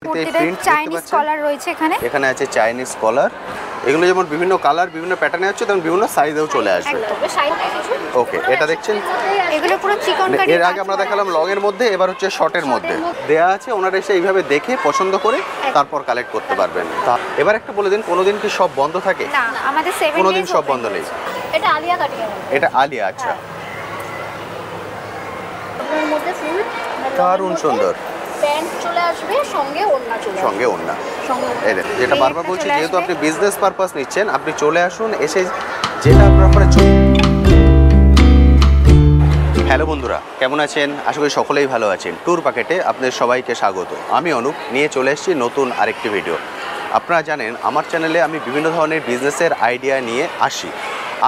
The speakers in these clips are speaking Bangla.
চাইনিজ কলার রয়েছে এখানে আছে চাইনিজ কলার। এগুলো যেমন বিভিন্ন কালার বিভিন্ন প্যাটার্নে আছে তেমন বিভিন্ন সাইজেও চলে আসবে। ওকে, এটা দেখছেন এগুলো পুরো চিকন কাটি। এর আগে আমরা দেখালাম লং এর মধ্যে, এবার হচ্ছে শর্টের মধ্যে দেয়া আছে। ওনারা এসে এইভাবে দেখে পছন্দ করে তারপর কালেক্ট করতে পারবেন। এবার একটা বলে দিন, কোনোদিন কি সব বন্ধ থাকে? না, আমাদের 7 ডেজ কোনোদিন সব বন্ধ নেই। এটা আলিয়া কাটিং। এটা আলিয়া, আচ্ছা। এর মধ্যে ফুল দারুণ সুন্দর। প্যান্ট চলে আসবে, সঙ্গে ওড়না চলে আসবে। সঙ্গে ওড়না। এই দেখুন, যেটা বারবার বলছি, যেহেতু আপনি বিজনেস পারপাস নিচ্ছেন, আপনি চলে আসুন, এসে যেটা আপনার পরে। হ্যালো বন্ধুরা, কেমন আছেন? আশা করি সকলেই ভালো আছেন। ট্যুর প্যাকেটে আপনাদের সবাইকে স্বাগত। আমি অনুপ নিয়ে চলে এসেছি নতুন আরেকটি ভিডিও। আপনারা জানেন আমার চ্যানেলে আমি বিভিন্ন ধরনের বিজনেসের আইডিয়া নিয়ে আসি।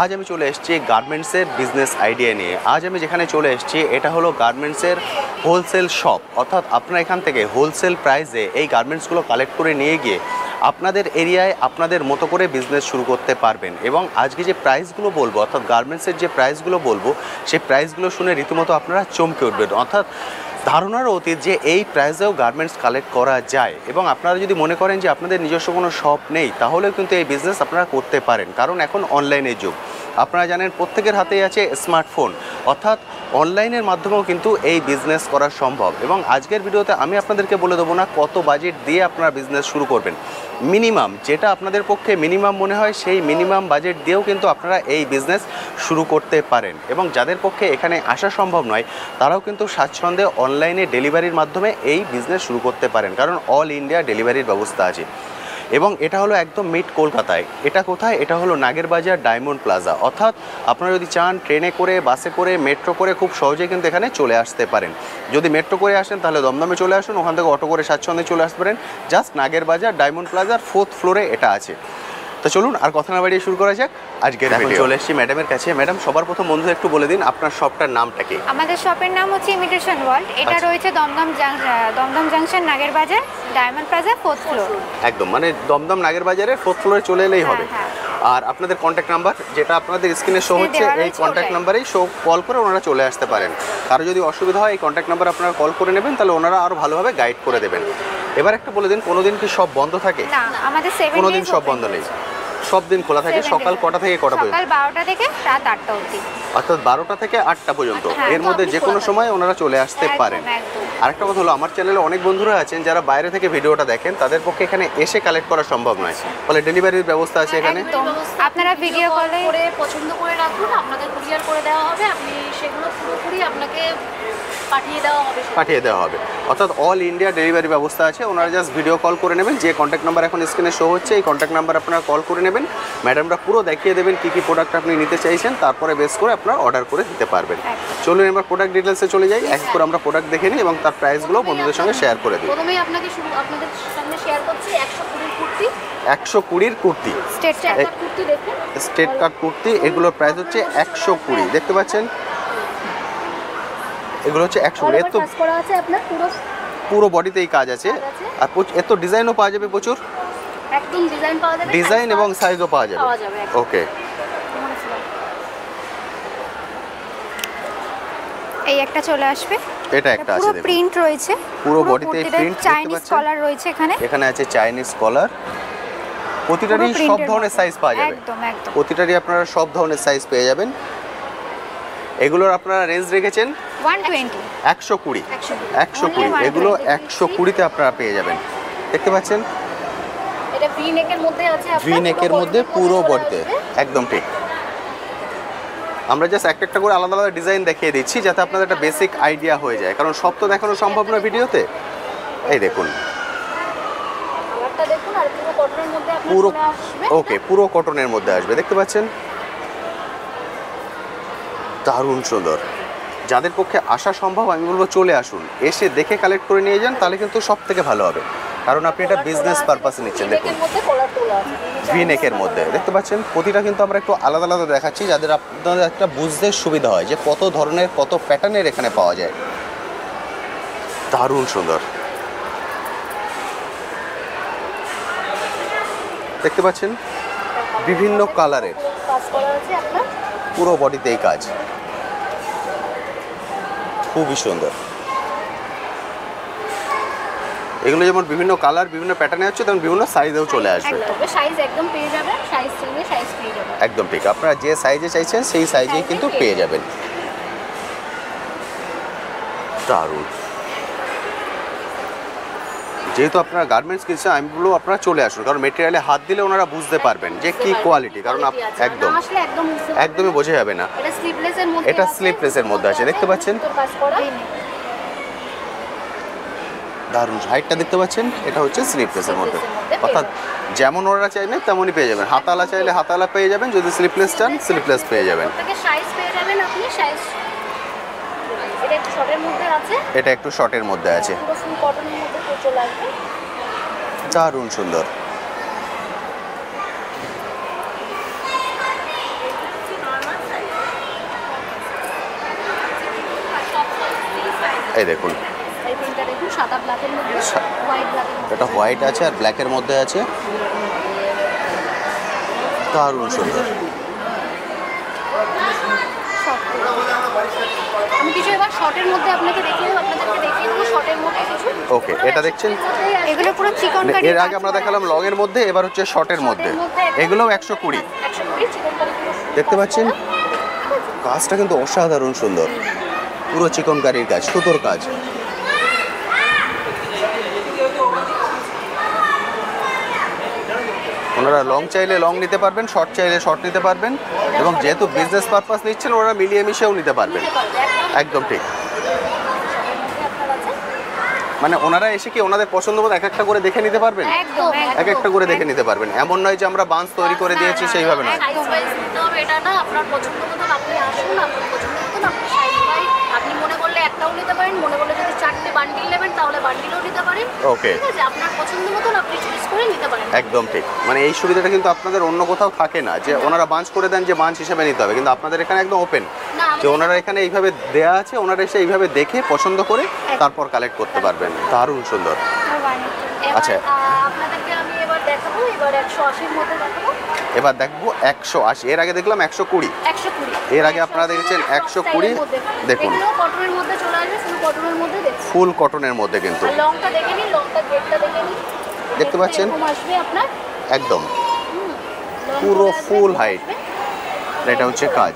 আজ আমি চলে এসেছি গার্মেন্টসের বিজনেস আইডিয়া নিয়ে। আজ আমি যেখানে চলে এসেছি এটা হলো গার্মেন্টসের হোলসেল শপ, অর্থাৎ আপনারা এখান থেকে হোলসেল প্রাইসে এই গার্মেন্টসগুলো কালেক্ট করে নিয়ে গিয়ে আপনাদের এরিয়ায় আপনাদের মতো করে বিজনেস শুরু করতে পারবেন। এবং আজকে যে প্রাইসগুলো বলবো, অর্থাৎ গার্মেন্টসের যে প্রাইসগুলো বলবো, সেই প্রাইসগুলো শুনে রীতিমতো আপনারা চমকে উঠবেন। অর্থাৎ ধারণার অতীত যে এই প্রাইসেও গার্মেন্টস কালেক্ট করা যায়। এবং আপনারা যদি মনে করেন যে আপনাদের নিজস্ব কোনো শপ নেই, তাহলেও কিন্তু এই বিজনেস আপনারা করতে পারেন, কারণ এখন অনলাইনের যুগ। আপনারা জানেন প্রত্যেকের হাতেই আছে স্মার্টফোন, অর্থাৎ অনলাইনের মাধ্যমেও কিন্তু এই বিজনেস করা সম্ভব। এবং আজকের ভিডিওতে আমি আপনাদেরকে বলে দেবো না কত বাজেট দিয়ে আপনারা বিজনেস শুরু করবেন। মিনিমাম যেটা আপনাদের পক্ষে মিনিমাম মনে হয়, সেই মিনিমাম বাজেট দিয়েও কিন্তু আপনারা এই বিজনেস শুরু করতে পারেন। এবং যাদের পক্ষে এখানে আসা সম্ভব নয়, তারাও কিন্তু স্বাচ্ছন্দ্যে অনলাইনে ডেলিভারির মাধ্যমে এই বিজনেস শুরু করতে পারেন, কারণ অল ইন্ডিয়া ডেলিভারির ব্যবস্থা আছে। এবং এটা হলো একদম মিড কলকাতায়। এটা কোথায়? এটা হলো নাগেরবাজার ডায়মন্ড প্লাজা। অর্থাৎ আপনারা যদি চান ট্রেনে করে, বাসে করে, মেট্রো করে খুব সহজেই কিন্তু এখানে চলে আসতে পারেন। যদি মেট্রো করে আসেন তাহলে দমদমে চলে আসুন, ওখান থেকে অটো করে স্বাচ্ছন্দ্যে চলে আসতে পারেন। জাস্ট নাগেরবাজার ডায়মন্ড প্লাজার 4th ফ্লোরে এটা আছে। তো চলুন আর কথা না বাড়িয়ে শুরু করা যাক আজকের ভিডিও। চলে এসেছি ম্যাডামের কাছে। ম্যাডাম, সবার প্রথম বন্ধু একটু বলে দিন আপনার শপটার নামটা কি? আমাদের শপের নাম হচ্ছে ইমিটেশন ওয়ার্ল্ড। এটা রয়েছে Dumdum junction Nagerbazar diamond plaza 4th floor. একদম, মানে দমদম নাগেরবাজারের 4th ফ্লোরে চলে এলেই হবে। আর আপনাদের কন্ট্যাক্ট নাম্বার যেটা আপনাদের স্ক্রিনে শো হচ্ছে, এই কন্ট্যাক্ট নাম্বারেই কল করে ওনারা চলে আসতে পারেন। কারো যদি অসুবিধা হয় এই কন্ট্যাক্ট নাম্বার আপনারা কল করে নেবেন, তাহলে ওনারা আরও ভালোভাবে গাইড করে দেবেন। এবার একটা বলে দিন, কোনোদিন কি সব বন্ধ থাকে? না, আমাদের 7 ডেজ কোনোদিন সব বন্ধ নেই, সব দিন খোলা থাকে। সকাল কটা থেকে কটা পর্যন্ত? সকাল 12টা থেকে রাত 8টা অবধি। অর্থাৎ 12টা থেকে 8টা পর্যন্ত। এর মধ্যে যে কোনো সময় ওনারা চলে আসতে পারেন। আরেকটা কথা হলো, আমার চ্যানেলে অনেক বন্ধুরা আছেন যারা বাইরে থেকে ভিডিওটা দেখেন, তাদের পক্ষে এখানে এসে কালেক্ট করা সম্ভব নয়, ফলে ডেলিভারির ব্যবস্থা আছে এখানে। আপনারা ভিডিও কলে করে পছন্দ করে রাখুন, আপনাদের কুরিয়ার করে দেওয়া হবে, আপনি সেগুলো পুরোপুরি আপনাকে পাঠিয়ে দেওয়া হবে। অর্থাৎ অল ইন্ডিয়া ডেলিভারি ব্যবস্থা আছে। ওনারা জাস্ট ভিডিও কল করে নেবেন। যে কন্ট্যাক্ট নাম্বার এখন স্ক্রিনে শো হচ্ছে, এই কন্ট্যাক্ট নাম্বার আপনারা কল করে নেবেন। ম্যাডামরা পুরো দেখিয়ে দেবেন কী কী প্রোডাক্ট আপনি নিতে চাইছেন, তারপরে বেস করে আপনারা অর্ডার করে দিতে পারবেন। চলুন এবার প্রোডাক্ট ডিটেলসে চলে যাই, এক করে আমরা প্রোডাক্ট দেখে নিই এবং তার প্রাইসগুলো বন্ধুদের সঙ্গে শেয়ার করে দিই। প্রথমেই আপনাদের সামনে শেয়ার করছি 120 কুর্তি। 120 কুর্তি স্টেট কাট কুর্তি দেখুন, স্টেট কাট কুর্তি। এগুলোর প্রাইস হচ্ছে 120। দেখতে পাচ্ছেন, এগুলো হচ্ছে 120। এর তো কাজ করা আছে আপনার পুরো বডিতেই কাজ আছে। আর এর তো ডিজাইনও পাওয়া যাবে প্রচুর। একদম ডিজাইন পাওয়া যাবে, ডিজাইন এবং সাইজও পাওয়া যাবে। ওকে, এই একটা চলে আসবে। এটা একটা আছে, পুরো প্রিন্ট রয়েছে, পুরো বডিতে প্রিন্ট। চাইনিজ কলার রয়েছে এখানে আছে চাইনিজ কলার। প্রতিটারই সব ধরনের সাইজ পাওয়া যাবে। একদম একদম, প্রতিটারই আপনারা সব ধরনের সাইজ পেয়ে যাবেন। এগুলোর আপনারা রেঞ্জ রেখেছেন 120। 120 এগুলো 120তে আপনারা পেয়ে যাবেন। দেখতে পাচ্ছেন, এটা ভি নেকের মধ্যে আছে, ভি নেকের মধ্যে পুরো বডিতে। একদম ঠিক। আমরা জাস্ট একটা করে আলাদা আলাদা ডিজাইন দেখিয়ে দিচ্ছি যাতে আপনাদের একটা বেসিক আইডিয়া হয়ে যায়, কারণ সব তো দেখানো সম্ভব না ভিডিওতে। এই দেখুন, কালারটা দেখুন, আর পুরো কটনের মধ্যে আপনারা পুরো চলে আসবে। ওকে, পুরো কটনের মধ্যে আসবে। দেখতে পাচ্ছেন, দারুণ সুন্দর। যাদের পক্ষে আসা সম্ভব আমি বলবো চলে আসুন, এসে দেখে কালেক্ট করে নিয়ে যান, তাহলে কিন্তু সব থেকে ভালো হবে, কারণ আপনি এটা বিজনেস পারপাসে নিচ্ছেন। দেখুন, ভি নেকের মধ্যে দেখতে পাচ্ছেন, প্রতিটা কিন্তু আমরা একটু আলাদা আলাদা দেখাচ্ছি যাদের আপনাদের একটা বুঝতে সুবিধা হয় যে কত ধরনের কত প্যাটার্নের এখানে পাওয়া যায়। দারুণ সুন্দর। দেখতে পাচ্ছেন, বিভিন্ন কালারের কাজ করা আছে আপনার পুরো বডিতেই কাজ, খুবই সুন্দর। এগুলো যেমন বিভিন্ন কালার বিভিন্ন প্যাটার্নে হচ্ছে তেমন বিভিন্ন সাইজেও চলে আসবে। সাইজ একদম পেয়ে যাবেন, সাইজ চাইলে সাইজ পেয়ে যাবেন। একদম ঠিক, আপনারা যে সাইজে চাইছেন সেই সাইজেই কিন্তু পেয়ে যাবেন। দারুণ। যেহেতু আপনারা গার্মেন্টস কিনছেন, আমি বলবো আপনারা চলে আসুন, কারণ মেটেরিয়ালে হাত দিলে ওনারা বুঝতে পারবেন যে কি কোয়ালিটি, কারণ একদম একদমই বোঝা যাবে না। এটা স্লিপলেসের মধ্যে আছে, দেখতে পাচ্ছেন দারুণ। হাইটটা দেখতে পাচ্ছেন, এটা হচ্ছে স্লিপলেসের মধ্যে, অর্থাৎ যেমন ওনারা চাইবেন তেমনই পেয়ে যাবেন। হাতালা চাইলে হাতালা পেয়ে যাবেন, যদি স্লিপলেস চান স্লিপলেস পেয়ে যাবেন। সাইজ পেয়ে যাবেন আপনি, সাইজ এটা একটু শর্টের মধ্যে আছে, এটা একটু শর্টের মধ্যে আছে, পুরো ফুল কটনের মধ্যে চলে আসবে। দারুণ সুন্দর। এই দেখুন, এই প্রিন্টটা দেখুন, সাদা ব্ল্যাকের মধ্যে, হোয়াইট ব্ল্যাকের মধ্যে, এটা হোয়াইট আছে আর ব্ল্যাকের মধ্যে আছে, দারুণ সুন্দর। আমি কিছু এবার শর্টের মধ্যে আপনাদেরকে দেখিয়ে দেবো শর্টের মধ্যে কিছু। ওকে, এটা দেখছেন, এগুলো পুরো চিকন কারি। এর আগে আমরা দেখালাম লং এর মধ্যে, এবার হচ্ছে শর্টের মধ্যে। এগুলো 120 দেখতে পাচ্ছেন। কাজটা কিন্তু অসাধারণ সুন্দর, পুরো চিকন কারির কাজ, সুতোর কাজ। ওনারা লং চাইলে লং নিতে পারবেন, শর্ট চাইলে শর্ট নিতে পারবেন, এবং যেহেতু বিজনেস পারপাস নিচ্ছেন ওরা মিলিয়ে মিশিয়েও নিতে পারবেন। একদম ঠিক, মানে ওনারা এসে কি ওনাদের পছন্দ মতো এক একটা করে দেখে নিতে পারবেন, এক একটা করে দেখে নিতে পারবেন। এমন নয় যে আমরা বান্স তৈরি করে দিয়েছি সেইভাবে নয়। এটা না, আপনার পছন্দ মতো আপনি আসুন, আপনার পছন্দ মতো আপনি সাইজ পাই, আপনি মনে করলে একটাও নিতে পারেন, মনে করলে যদি 4টে বান্ডিল নেবেন তাহলে বান্ডিলও নিতে পারেন। ওকে, ঠিক আছে, আপনার পছন্দ মতো আপনি চয়েস করে নিতে পারেন। একদম ঠিক, মানে এই সুবিধাটা কিন্তু আপনাদের অন্য কোথাও থাকে না, যে ওনারা বাঞ্চ করে দেন যে বাঞ্চ হিসেবে নিতে হবে, কিন্তু আপনাদের এখানে একদম ওপেন, যে ওনারা এখানে এইভাবে দেয়া আছে, ওনারা এসে এইভাবে দেখে পছন্দ করে তারপর কালেক্ট করতে পারবেন। দারুণ সুন্দর। আচ্ছা, আপনাদেরকে আমি এবার দেখাবো, এবার 180 এর মধ্যে দেখাবো। এবার দেখবো 180। এর আগে দেখলাম 120, এর আগে আপনারা দেখেছেন 120। দেখুন, কটনের মধ্যে চলে আসবে, ফুল কটনের মধ্যে দেখুন, ফুল কটনের মধ্যে কিন্তু। লংটা দেখে নিন, লংটা গেটটা দেখে নিন, দেখতে পাচ্ছেন আসবে আপনার একদম পুরো ফুল হাইট। এটা হচ্ছে কাজ,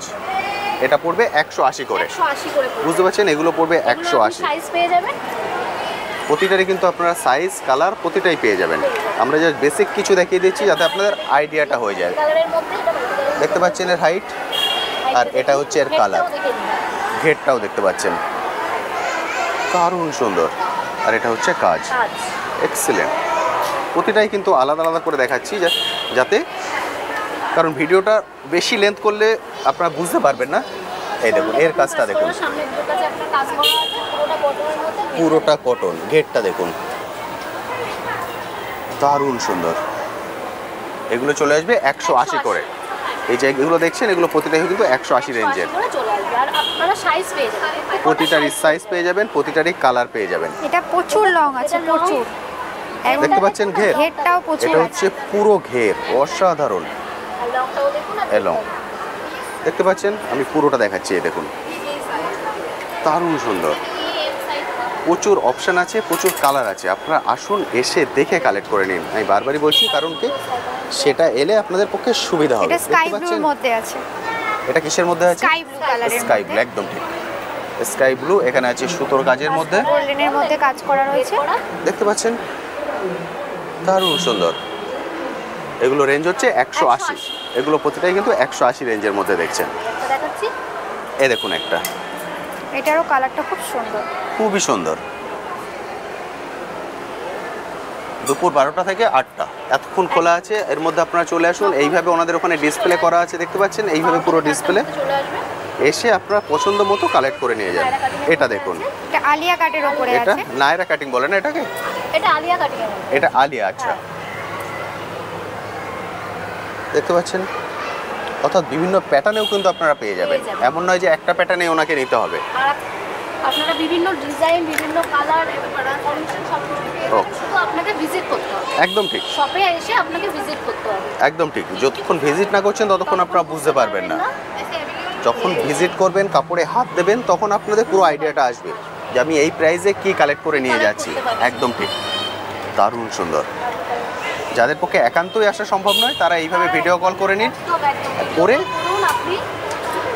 এটা পড়বে 180 করে, 180 করে বুঝতে পারছেন? এগুলো পড়বে 180। সাইজ পেয়ে যাবেন, প্রতিটারই কিন্তু আপনারা সাইজ কালার প্রতিটাই পেয়ে যাবেন। আমরা জাস্ট বেসিক কিছু দেখিয়ে দিচ্ছি যাতে আপনাদের আইডিয়াটা হয়ে যায়। কালারের মধ্যে দেখতে পাচ্ছেন এর হাইট, আর এটা হচ্ছে এর কালার, ঘেরটাও দেখতে পাচ্ছেন, দারুণ সুন্দর। আর এটা হচ্ছে কাজ, এক্সিলেন্ট। প্রতিটাই কিন্তু আলাদা আলাদা করে দেখাচ্ছি যাতে, কারণ ভিডিওটা বেশি লেন্থ করলে আপনারা বুঝতে পারবেন না। এই দেখুন, এর কাজটা দেখুন, পুরোটা কটন, ঘেরটা দেখুন, দারুণ সুন্দর। এগুলো চলে আসবে 180 করে। এই যে এগুলো দেখছেন, এগুলো প্রতিটাই কিন্তু 180 রেঞ্জের। প্রতিটারই সাইজ পেয়ে যাবেন, প্রতিটারই কালার পেয়ে যাবেন। এটা প্রচুর লং আছে, প্রচুর। দেখতে পাচ্ছেন ঘের, ঘেরটাও প্রচুর, এটা হচ্ছে পুরো ঘের, অসাধারণ। লং দেখতে পাচ্ছেন, আমি পুরোটা দেখাচ্ছি, এই দেখুন, দারুণ সুন্দর। প্রচুর অপশান আছে, প্রচুর কালার আছে। আপনারা আসুন, এসে দেখে কালেক্ট করে নিন। আমি বারবারই বলছি, কারণ কি সেটা এলে আপনাদের পক্ষে সুবিধা হবে। এটা স্কাই ব্লুর মধ্যে আছে। এটা কিসের মধ্যে আছে? স্কাই ব্লু কালারের, স্কাই ব্লু, একদম ঠিক, স্কাই ব্লু। এখানে আছে সুতোর কাজের মধ্যে, গোল্ডেনের মধ্যে কাজ করা রয়েছে, দেখতে পাচ্ছেন, দারুণ সুন্দর। এগুলো রেঞ্জ হচ্ছে 180। এগুলো প্রতিটাই কিন্তু 180 রেঞ্জের মধ্যে দেখছেন। এই দেখুন একটা, এটারও কালারটা খুব সুন্দর, খুবই সুন্দর। দুপুর 12টা থেকে 8টা এতক্ষণ খোলা আছে। এর মধ্যে আপনারা চলে আসুন। এইভাবে ওনাদের ওখানে ডিসপ্লে করা আছে, দেখতে পাচ্ছেন, এইভাবে পুরো ডিসপ্লে। এসে আপনারা পছন্দ মতো কালেক্ট করে নিয়ে যান। এটা দেখুন, এটা আলিয়া কাটের উপরে আছে। এটা নায়রা কাটিং বলে না এটাকে? এটা আলিয়া কাটিং, এটা আলিয়া। আচ্ছা, দেখতে পাচ্ছেন, অর্থাৎ বিভিন্ন প্যাটার্নেও কিন্তু আপনারা পেয়ে যাবেন। এমন নয় যে একটা প্যাটার্নে ওনাকে নিতে হবে। আপনারা বিভিন্ন ডিজাইন, বিভিন্ন কালার এবং কম্বিনেশন সব শুধু আপনাকে ভিজিট করতে হবে। একদম ঠিক, শপে এসে আপনাকে ভিজিট করতে হবে। একদম ঠিক। যতক্ষণ ভিজিট না করছেন ততক্ষণ আপনারা বুঝতে পারবেন না। যখন ভিজিট করবেন, কাপড়ে হাত দেবেন, তখন আপনাদের পুরো আইডিয়াটা আসবে যে আমি এই প্রাইসে কি কালেক্ট করে নিয়ে যাচ্ছি। একদম ঠিক। দারুণ সুন্দর। যাদের পক্ষে একান্তই আসা সম্ভব নয় তারা এইভাবে ভিডিও কল করে নিন, করে আপনি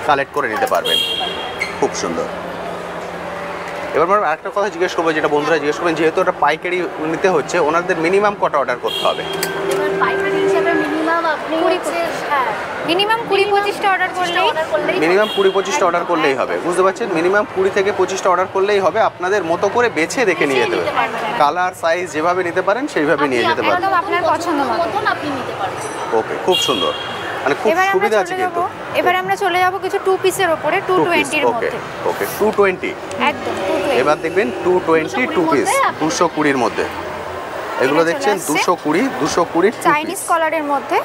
কালেক্ট করে নিতে পারবেন। খুব সুন্দর। এবার ম্যাডাম আরেকটা কথা জিজ্ঞেস করবো, যেটা বন্ধুরা জিজ্ঞেস করবেন, যেহেতু ওটা পাইকারি নিতে হচ্ছে, ওনাদের মিনিমাম কটা অর্ডার করতে হবে? এবার পাইকারি হিসাবে মিনিমাম আপনি হ্যাঁ মিনিমাম 20-25টা অর্ডার করলেই মিনিমাম 20-25টা অর্ডার করলেই হবে। বুঝতে পারছেন? মিনিমাম 20 থেকে 25টা অর্ডার করলেই হবে। আপনাদের মতো করে বেছে দেখে নিয়ে যেতে হবে। কালার সাইজ যেভাবে নিতে পারেন সেইভাবে নিয়ে যেতে পারবেন। একদম আপনার পছন্দ মতন আপনি নিতে পারবেন। ওকে, খুব সুন্দর, মানে খুব এবার আমরা সুবিধা আছে চলে যাব, কিন্তু। এবার আমরা চলে যাব কিছু 2 পিসের উপরে 220 এর ওকে মধ্যে। ওকে 220। একদম 220। এবার দেখবেন 220 2 পিস 220 এর মধ্যে। এগুলো এটা দেখছেন চলে আসছে 220 চাইনিজ কলারের মধ্যে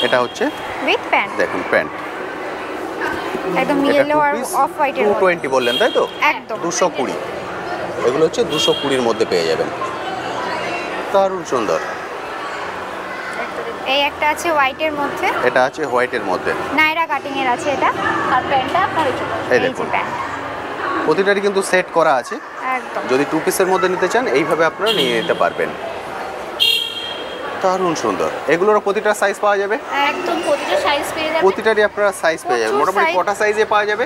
এটা হচ্ছে উইথ প্যান্ট, দেখুন প্যান্ট। একদম এটা ইয়েলো 2 আর পিস অফ হোয়াইটের মধ্যে। 220 বললেন তাই তো? একদম 220। এগুলো হচ্ছে 220 এর মধ্যে পেয়ে যাবেন। দারুণ সুন্দর। এই একটা আছে হোয়াইটের মধ্যে, এটা আছে হোয়াইটের মধ্যে। নাইরা কাটিং এর আছে এটা। আর প্যান্টটা আপনার এই ছোট। এই এই যে দেখুন, প্যান্ট প্রতিটারই কিন্তু সেট করা আছে। একদম। যদি 2 পিসের মধ্যে নিতে চান এইভাবে আপনারা নিয়ে নিতে পারবেন। দারুণ সুন্দর। এগুলোর প্রতিটা সাইজ পাওয়া যাবে, একদম প্রতিটা সাইজ পেয়ে যাবেন। প্রতিটারই আপনারা সাইজ পেয়ে যাবেন। প্রচুর মোটামুটি size। কটা সাইজে পাওয়া যাবে?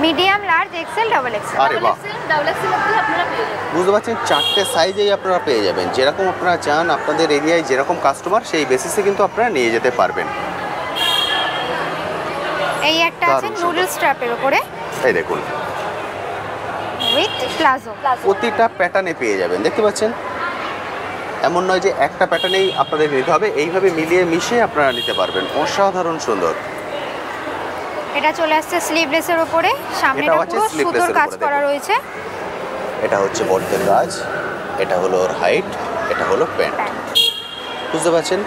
Medium, large, XL, double XL. আরে বাহ, ডাবল এক্সেল অবধি আপনারা পেয়ে যাবেন। বুঝতে পারছেন? 4টে সাইজেই আপনারা পেয়ে যাবেন। যেরকম আপনারা চান, আপনাদের এরিয়ায় যেরকম কাস্টমার সেই বেসিসে কিন্তু আপনারা নিয়ে যেতে পারবেন। এই একটা আছে দারুণ নুডল স্ট্র্যাপের উপরে এই দেখুন, উইথ প্লাজো। প্রতিটা প্যাটার্নে পেয়ে যাবেন। দেখতে পাচ্ছেন? এমন নয় যে একটা প্যাটার্নেই আপনাদের নিতে হবে, এইভাবে মিলিয়ে মিশিয়ে আপনারা নিতে পারবেন। অসাধারণ সুন্দর। এটা চলে আসছে স্লিভলেসের উপরে, সামনেটা এটাও আছে পুরো sleeveless সুতোর এর কাজ উপরে, করা দেখুন। রয়েছে। এটা হচ্ছে বর্তের কাজ, এটা হলো ওর হাইট, এটা হলো প্যান্ট। বুঝতে পারছেন?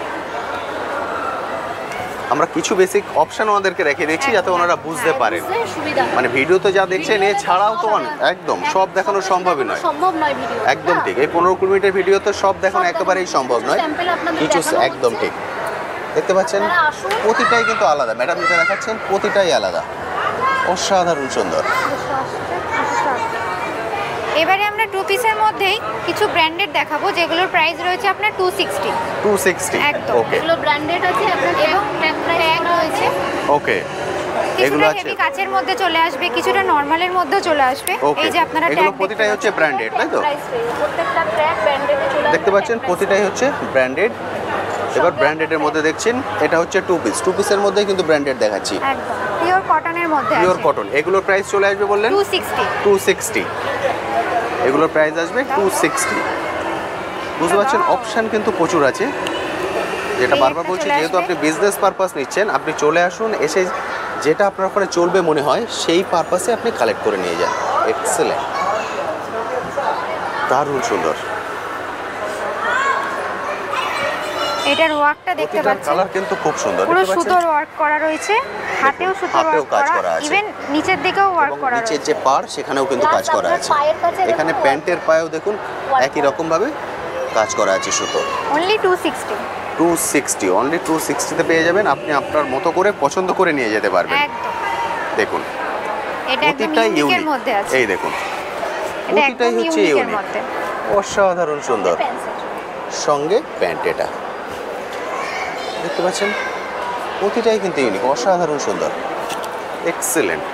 আমরা কিছু বেসিক অপশন ওনাদেরকে রেখে দিচ্ছি যাতে ওনারা বুঝতে পারেন। বুঝতে সুবিধা। মানে ভিডিওতে যা দেখছেন এছাড়াও তো একদম সব দেখানো সম্ভবই নয়। সম্ভব নয় ভিডিও। একদম ঠিক। এই 15-20 মিনিটের ভিডিওতে সব দেখানো একেবারেই সম্ভব নয়। স্যাম্পল আপনাদের কিছু দেখানো একদম হচ্ছে। ঠিক। দেখতে পাচ্ছেন? আপনারা আসুন। প্রতিটাই কিন্তু আলাদা। ম্যাডাম যেটা দেখাচ্ছেন প্রতিটাই আলাদা। অসাধারণ সুন্দর। এবারে আমরা 2 পিসের মধ্যেই কিছু ব্র্যান্ডেড দেখাবো যেগুলোর প্রাইস রয়েছে আপনার 260। 260। একদম। ওকে এগুলো ব্র্যান্ডেড আছে আপনার এবং ট্যাগ রয়েছে। ওকে। এগুলো কিছুটা আছে। হেভি কাচের মধ্যে চলে আসবে, কিছুটা নরমালের মধ্যেও চলে আসবে। ওকে। এই যে আপনারা এগুলো ট্যাগ প্রতিটাই হচ্ছে ব্র্যান্ডেড তাই তো? প্রত্যেকটা ট্র্যাক ব্র্যান্ডেড চলে দেখতে পাচ্ছেন প্রতিটাই হচ্ছে ব্র্যান্ডেড। এবার ব্র্যান্ডেডের মধ্যে দেখছেন এটা হচ্ছে 2 পিস। 2 পিসের মধ্যেই কিন্তু ব্র্যান্ডেড দেখাচ্ছি। একদম পিওর কটনের মধ্যে পিওর আছে। কটন। এগুলোর প্রাইস চলে আসবে বললেন 260। 260। এগুলোর প্রাইস আসবে 260। বুঝতে পারছেন? অপশন কিন্তু প্রচুর আছে। যেটা এই বারবার একটা বলছি, চলে যেহেতু আসবে। আপনি বিজনেস পারপাস নিচ্ছেন, আপনি চলে আসুন, এসে যেটা আপনার ওখানে চলবে মনে হয় সেই পারপাসে আপনি কালেক্ট করে নিয়ে যান। এক্সেলেন্ট, দারুণ সুন্দর। এটার ওয়ার্কটা দেখতে প্রতিটা পাচ্ছেন, কালার কিন্তু খুব সুন্দর। পুরো দেখতে পাচ্ছেন? সুতোর ওয়ার্ক করা রয়েছে, হাতেও সুতোর হাতেও ওয়ার্ক কাজ করা, করা আছে। ইভেন নিচের দিকেও ওয়ার্ক এবং করা নিচের রয়েছে। যে পাড় সেখানেও কিন্তু কাজ করা আছে। পায়ের কাছে এখানে প্যান্টের পায়েও দেখুন একই রকম ভাবে কাজ করা আছে সুতো। অনলি 260। 260, অনলি 260 তে পেয়ে যাবেন। আপনি আপনার মতো করে পছন্দ করে নিয়ে যেতে পারবেন। একদম। দেখুন এটা একদম প্রতিটাই ইউনিকের ইউনিক। মধ্যে আছে। এই দেখুন এটা প্রতিটাই একদম হচ্ছে ইউনিকের ইউনিক। মধ্যে। অসাধারণ সুন্দর। সঙ্গে প্যান্ট এটা দেখতে পাচ্ছেন, প্রতিটাই কিন্তু ইউনিক, অসাধারণ সুন্দর, এক্সেলেন্ট।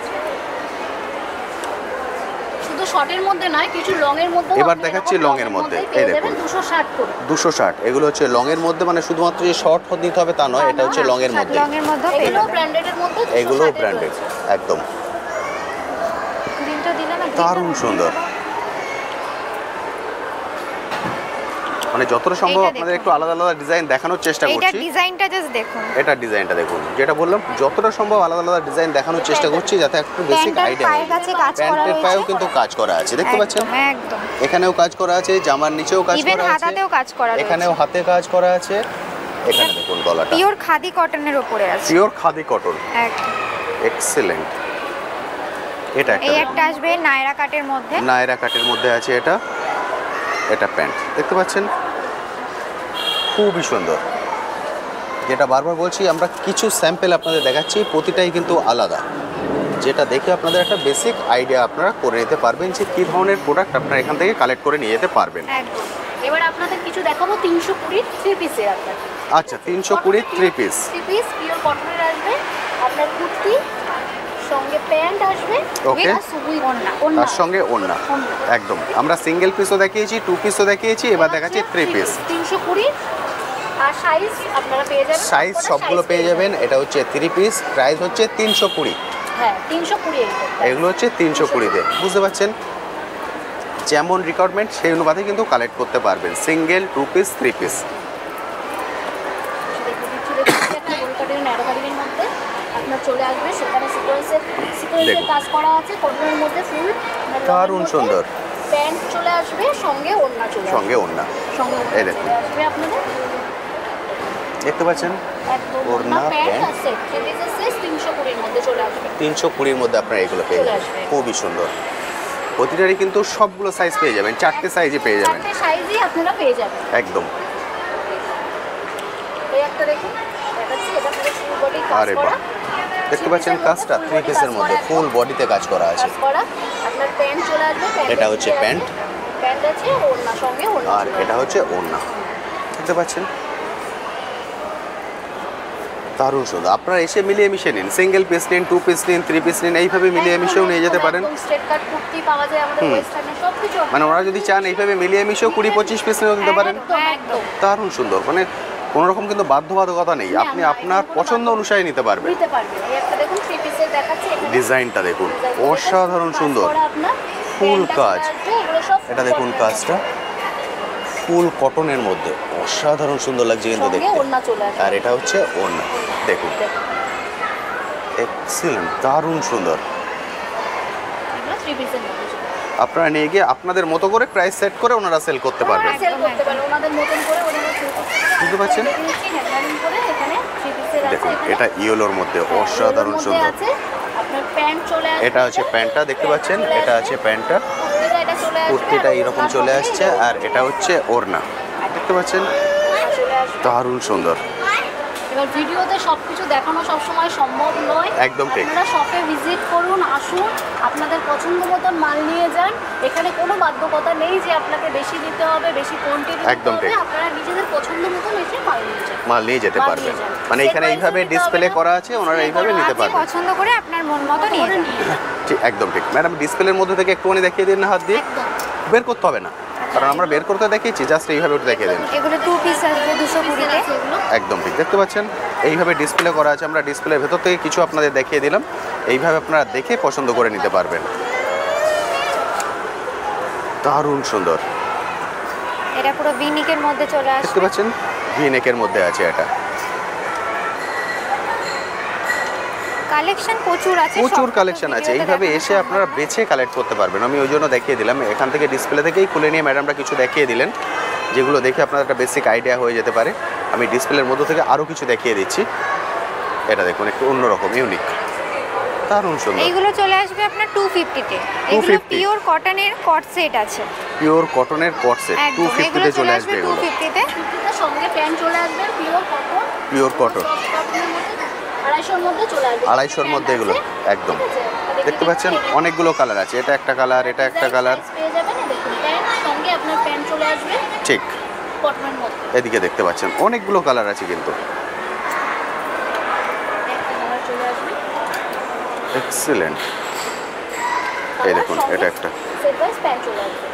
শুধু শর্টের মধ্যে নয়, কিছু লং এর মধ্যে। এবার দেখাচ্ছি লং এর মধ্যে। এই দেখুন 260 করে। 260। এগুলো হচ্ছে লং এর মধ্যে, মানে শুধুমাত্র যে শর্ট নিতে হবে তা নয়, এটা হচ্ছে লং এর মধ্যে। লং এর মধ্যে পেয়ে এগুলো যাবেন। ব্র্যান্ডেডের মধ্যে। এগুলো ব্র্যান্ডেড একদম। গ্রিনটা দিলে না, দারুণ সুন্দর। মানে যতটা সম্ভব এইটা আপনাদের দেখুন। একটু আলাদা আলাদা ডিজাইন দেখানোর চেষ্টা এইটার করছি। ডিজাইনটা জাস্ট দেখুন। এটা ডিজাইনটা দেখুন, যেটা বললাম যতটা সম্ভব আলাদা আলাদা ডিজাইন দেখানোর চেষ্টা করছি যাতে একটু বেসিক প্যান্টের আইডিয়া পায়ের হয়। কাছে কাজ করা প্যান্টের পায়েও রয়েছে। কিন্তু কাজ করা আছে, দেখতে পাচ্ছেন? একদম, একদম। এখানেও কাজ করা আছে, জামার নিচেও কাজ ইভেন করা আছে, হাতাতেও কাজ করা রয়েছে। এখানেও হাতে কাজ করা আছে। এখানে দেখুন গলাটা পিওর খাদি কটনের উপরে আছে। পিওর খাদি কটন, একদম। এক্সেলেন্ট। এটা এই একটা একটা আসবে নায়রা কাটের মধ্যে। নায়রা কাটের মধ্যে আছে এটা। এটা প্যান্ট দেখতে পাচ্ছেন, খুবই সুন্দর। যেটা বারবার বলছি, আমরা কিছু স্যাম্পল আপনাদের দেখাচ্ছি, প্রতিটাই কিন্তু আলাদা, যেটা দেখে আপনাদের একটা বেসিক আইডিয়া আপনারা করে নিতে পারবেন যে কী ধরনের প্রোডাক্ট আপনারা এখান থেকে কালেক্ট করে নিয়ে যেতে পারবেন। একদম। এবার আপনাদের কিছু দেখাবো 320 থ্রি পিসের আপনার। আচ্ছা 320 3 পিস। থ্রি পিস পিওর কটনের আসবে, আপনার কুর্তি সঙ্গে প্যান্ট আসবে, ওকে, আর সুবুই ওড়না, তার সঙ্গে ওড়না। একদম, আমরা সিঙ্গেল পিসও দেখিয়েছি, 2 পিসও দেখিয়েছি, এবার দেখাচ্ছি 3 পিস। 320 আর সাইজ আপনারা পেয়ে যাবেন, সাইজ সবগুলো পেয়ে যাবেন। এটা হচ্ছে 3 পিস, প্রাইস হচ্ছে 320। হ্যাঁ 320 এগুলো হচ্ছে 320-তে, বুঝতে পারছেন? যেমন রিকোয়ারমেন্ট সেই অনুপাতে কিন্তু কালেক্ট করতে পারবেন, সিঙ্গেল, 2 পিস, 3 পিস। মধ্যে আপনার চলে আসবে, সেখানে সিকোয়েন্সের কাজ করা আছে, কটনের মধ্যে ফুল দারুণ সুন্দর। প্যান্ট চলে আসবে, সঙ্গে ওড়না চলে আসবে, সঙ্গে ওড়না। সঙ্গে এই দেখুন, চলে আসবে আপনাদের, দেখতে পাচ্ছেন একদম ওড়না, প্যান্ট প্যান্ট। আছে 320 এর মধ্যে চলে আসবে। 320-র মধ্যে আপনারা এগুলো পেয়ে চলে যাবেন, আসবে। খুবই সুন্দর। প্রতিটারই কিন্তু সবগুলো সাইজ পেয়ে যাবেন, 4টে সাইজে পেয়ে যাবেন, 4টে সাইজই আপনারা পেয়ে যাবেন। একদম। এই একটা দেখুন দেখাচ্ছি, এটা পুরো ফুল বডি কাজ আরে করা, বাহ, দেখতে পাচ্ছেন কাজটা 3 পিসের মধ্যে ফুল বডিতে কাজ করা আছে। কাজ করা। আপনার প্যান্ট চলে আসবে, এটা হচ্ছে প্যান্ট, প্যান্ট আছে, ওড়না সঙ্গে ওড়না, আর এটা হচ্ছে ওড়না, দেখতে পাচ্ছেন দারুণ সুন্দর। আপনারা এসে মিলিয়ে মিশিয়ে নিন, সিঙ্গেল পিস নিন, 2 পিস নিন, 3 পিস নিন, এইভাবে মিলিয়ে মিশিয়েও নিয়ে যেতে পারেন। স্ট্রেট কাট কুর্তি পাওয়া যায় আমাদের ওয়েস্টার্নে, সবকিছু মানে ওরা যদি চান এইভাবে মিলিয়ে মিশিয়েও 20-25 পিস নিয়েও দিতে পারেন। একদম দারুণ সুন্দর, মানে কোনো রকম কিন্তু বাধ্যবাধকতা নেই, আপনি আপনার পছন্দ অনুসারে নিতে পারবেন। নিতে পারবেন। এই একটা দেখুন 3 পিসের দেখাচ্ছি, এখানে ডিজাইনটা দেখুন, অসাধারণ সুন্দর, ফুল কাজ। এটা দেখুন কাজটা ফুল কটনের মধ্যে, অসাধারণ সুন্দর লাগছে কিন্তু দেখতে। আর এটা হচ্ছে ওড়না, দেখুন এক্সিলেন্ট, দারুণ সুন্দর। আপনারা নিয়ে গিয়ে আপনাদের মতো করে প্রাইস সেট করে ওনারা সেল করতে পারবেন, বুঝতে পারছেন? দেখুন এটা ইয়েলোর মধ্যে অসাধারণ সুন্দর। এটা হচ্ছে প্যান্টটা, দেখতে পাচ্ছেন, এটা আছে প্যান্টটা, কুর্তিটা এরকম চলে আসছে, আর এটা হচ্ছে ওড়না, দেখতে পাচ্ছেন দারুণ সুন্দর। এবার ভিডিওতে সবকিছু দেখানো সবসময় সম্ভব নয়, একদম ঠিক। আপনারা শপে ভিজিট করুন, আসুন, আপনাদের পছন্দ মতন মাল নিয়ে যান। এখানে কোনো বাধ্যকতা নেই যে আপনাকে বেশি দিতে হবে, বেশি কোয়ান্টিটি দিতে একদম হবে, ঠিক। আপনারা নিজেদের পছন্দ মতন এসে মাল নিয়ে যান। মাল নিয়ে যেতে পারবেন, মানে এখানে এইভাবে ডিসপ্লে করা আছে, ওনারা এইভাবে নিতে পারবেন, পছন্দ করে আপনার মন মতো নিয়ে যান। ঠিক, একদম ঠিক। ম্যাডাম ডিসপ্লের মধ্যে থেকে একটুখানি দেখিয়ে দিন না, হাত দিয়ে বের করতে হবে না, কারণ আমরা বের করতে দেখিয়েছি, জাস্ট এইভাবে একটু দেখিয়ে দিন। এগুলো 2 পিস আসবে 220-তে, একদম ঠিক, দেখতে পাচ্ছেন এইভাবে ডিসপ্লে করা আছে, আমরা ডিসপ্লের ভেতর থেকে কিছু আপনাদের দেখিয়ে দিলাম, এইভাবে আপনারা দেখে পছন্দ করে নিতে পারবেন। দারুণ সুন্দর, এটা পুরো ভিনিকের মধ্যে চলে আসবে, দেখতে পাচ্ছেন ভিনেকের মধ্যে আছে, এটা কালেকশন প্রচুর আছে, প্রচুর কালেকশন আছে, এইভাবে এসে আপনারা বেছে কালেক্ট করতে পারবেন। আমি ওই জন্য দেখিয়ে দিলাম, এখান থেকে ডিসপ্লে থেকেই খুলে নিয়ে ম্যাডামরা কিছু দেখিয়ে দিলেন, যেগুলো দেখে আপনার একটা বেসিক আইডিয়া হয়ে যেতে পারে। আমি ডিসপ্লের মধ্যে থেকে আরও কিছু দেখিয়ে দিচ্ছি। এটা দেখুন একটু অন্যরকম, ইউনিক, দারুণ সুন্দর। এইগুলো চলে আসবে আপনার 250-তে, এগুলো 250 পিওর কটনের কট সেট আছে, পিওর কটনের কট সেট 250-তে চলে আসবে এগুলো। 250-তে সঙ্গে প্যান্ট চলে আসবে, পিওর কটন, পিওর কটন, 250-এর মধ্যে চলে আসবে, 250-র মধ্যে এগুলো একদম। দেখতে পাচ্ছেন অনেকগুলো কালার আছে, এটা একটা কালার, এটা একটা কালার পেয়ে যাবেন। দেখুন প্যান্ট সঙ্গে আপনার প্যান্ট চলে আসবে, ঠিক কটনের মধ্যে। এদিকে দেখতে পাচ্ছেন অনেকগুলো কালার আছে কিন্তু, একটা কালার চলে আসবে, এক্সিলেন্ট। এই দেখুন এটা একটা, সেট ওয়াইজ প্যান্ট চলে আসবে,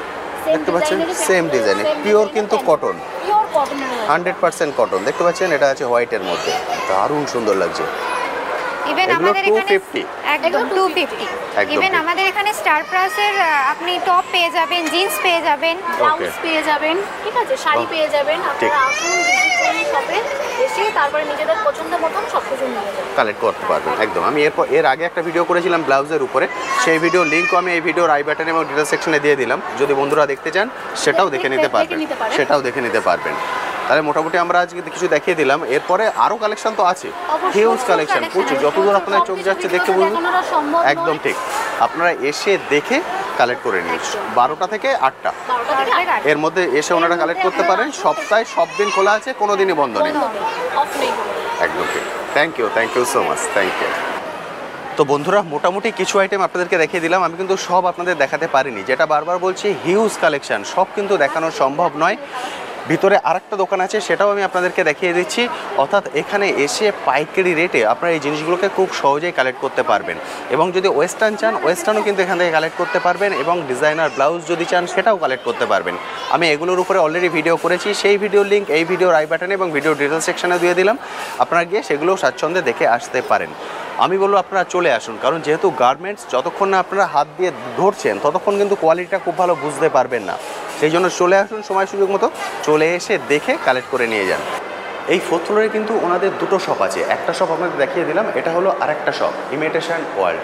দেখতে পাচ্ছেন সেম ডিজাইনে, পিওর কিন্তু কটন, পিওর কটনের 100% কটন, দেখতে পাচ্ছেন এটা আছে হোয়াইটের মধ্যে, দারুণ সুন্দর লাগছে। ইভেন এগুলো আমাদের এখানে 250, একদম 250, একদম ইভেন ঠিক। আমাদের এখানে স্টার প্লাসের আপনি টপ পেয়ে যাবেন, জিন্স পেয়ে যাবেন, ব্লাউজ পেয়ে যাবেন, ঠিক আছে, শাড়ি পেয়ে যাবেন। আপনারা আসুন, ভিজিট করুন শপে, এসে তারপরে নিজেদের পছন্দ মতন সব কিছু নিয়ে যাবেন, কালেক্ট করতে পারবেন একদম। আমি এর আগে একটা ভিডিও করেছিলাম ব্লাউজের উপরে, সেই ভিডিও লিঙ্কও আমি এই ভিডিওর আই বাটনে এবং ডিটেল সেকশনে দিয়ে দিলাম, যদি বন্ধুরা দেখতে চান সেটাও দেখে নিতে পারবেন, সেটাও দেখে নিতে পারবেন। তাহলে মোটামুটি আমরা আজকে কিছু দেখিয়ে দিলাম, এরপরে আরও কালেকশন তো আছে, হিউজ কালেকশন প্রচুর, যতদূর আপনার চোখ যাচ্ছে দেখতে বলুন, একদম ঠিক। আপনারা এসে দেখে কালেক্ট করে নিন, 12টা থেকে 8টা এর মধ্যে এসে ওনারা কালেক্ট করতে পারেন। সপ্তাহে সব দিন খোলা আছে, কোনো দিনই বন্ধ নেই, অফ নেই। একদম ঠিক। Thank you so much, thank you. তো বন্ধুরা মোটামুটি কিছু আইটেম আপনাদেরকে দেখিয়ে দিলাম, আমি কিন্তু সব আপনাদের দেখাতে পারিনি, যেটা বারবার বলছি হিউজ কালেকশন, সব কিন্তু দেখানো সম্ভব নয়। ভিতরে আরেকটা দোকান আছে, সেটাও আমি আপনাদেরকে দেখিয়ে দিচ্ছি। অর্থাৎ এখানে এসে পাইকারি রেটে আপনারা এই জিনিসগুলোকে খুব সহজেই কালেক্ট করতে পারবেন, এবং যদি ওয়েস্টার্ন চান ওয়েস্টার্নও কিন্তু এখান থেকে কালেক্ট করতে পারবেন, এবং ডিজাইনার ব্লাউজ যদি চান সেটাও কালেক্ট করতে পারবেন। আমি এগুলোর উপরে অলরেডি ভিডিও করেছি, সেই ভিডিওর লিঙ্ক এই ভিডিওর আই বাটনে এবং ভিডিও ডিটেলস সেকশনে দিয়ে দিলাম, আপনারা গিয়ে সেগুলো স্বাচ্ছন্দ্যে দেখে আসতে পারেন। আমি বলবো আপনারা চলে আসুন, কারণ যেহেতু গার্মেন্টস যতক্ষণ না আপনারা হাত দিয়ে ধরছেন ততক্ষণ কিন্তু কোয়ালিটিটা খুব ভালো বুঝতে পারবেন না। সেই জন্য চলে আসুন সময় সুযোগ মতো, চলে এসে দেখে কালেক্ট করে নিয়ে যান। এই 4th ফ্লোরে কিন্তু ওনাদের দুটো শপ আছে, একটা শপ আপনাদের দেখিয়ে দিলাম, এটা হলো আরেকটা শপ ইমিটেশন ওয়ার্ল্ড।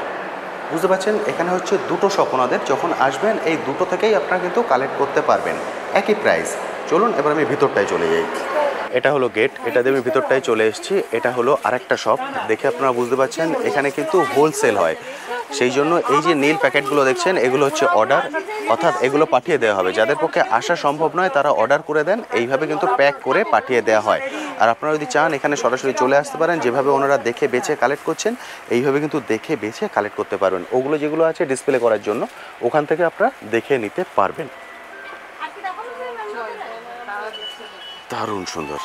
বুঝতে পারছেন, এখানে হচ্ছে দুটো শপ ওনাদের, যখন আসবেন এই দুটো থেকেই আপনারা কিন্তু কালেক্ট করতে পারবেন, একই প্রাইস। চলুন এবার আমি ভিতরটায় চলে যাই। এটা হলো গেট, এটা দিয়ে আমি ভিতরটায় চলে এসেছি। এটা হলো আরেকটা শপ, দেখে আপনারা বুঝতে পারছেন এখানে কিন্তু হোলসেল হয়, সেই জন্য এই যে নীল প্যাকেটগুলো দেখছেন এগুলো হচ্ছে অর্ডার, অর্থাৎ এগুলো পাঠিয়ে দেওয়া হবে। যাদের পক্ষে আসা সম্ভব নয় তারা অর্ডার করে দেন, এইভাবে কিন্তু প্যাক করে পাঠিয়ে দেওয়া হয়। আর আপনারা যদি চান এখানে সরাসরি চলে আসতে পারেন, যেভাবে ওনারা দেখে বেছে কালেক্ট করছেন এইভাবে কিন্তু দেখে বেছে কালেক্ট করতে পারবেন। ওগুলো যেগুলো আছে ডিসপ্লে করার জন্য ওখান থেকে আপনারা দেখে নিতে পারবেন। দারুণ সুন্দর।